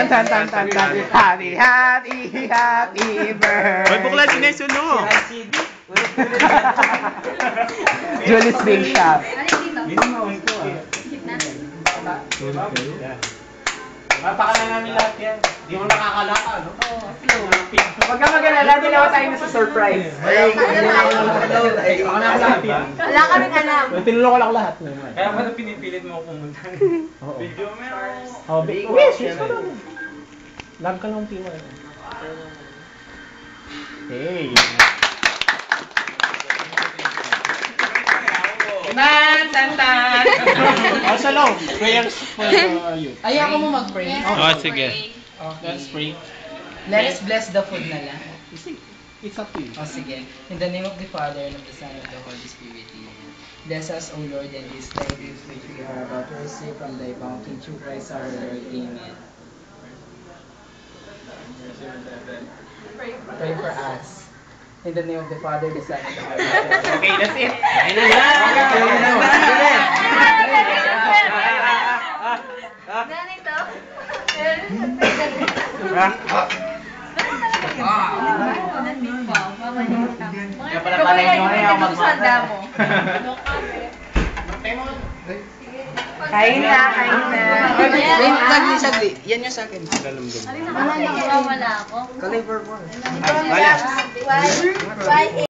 tan tan tan tan tan. Happy, happy, happy birthday. Ay, bukla si Neso, no? Julie's Bake Shop. Minimawin ko Papakalan namin lahat yan. Di mo nakakalaka, no? Oo, slow. Huwag ka mag-alala, dalawa tayo na sa surprise. Wala kaming alam. Tinulong ko lang lahat. Kaya pala pinipilit mo pumunta. Video meron. Oh, wish ko lang. Love ka lang piwa. Hey. Tan, tan, tan. Also, long. Prayers for you. Ayoko mo mag-pray. Oh, sige. Let's pray. Let us bless the food na lang. It's up to you. O sige. In the name of the Father, and of the Son, and of the Holy Spirit. Amen. Bless us, O Lord, and these tidings which we are about to receive from thy bounty through Christ our Lord. Amen. Pray for us. In the name of the Father, the Son, and the Holy Spirit. Okay, that's it. Ganito? Kaya pala pala yung ayaw Sanda mo. Kain na, kain na. Sagli. Yan yung sa akin. Wala ako. Caliber 1. Why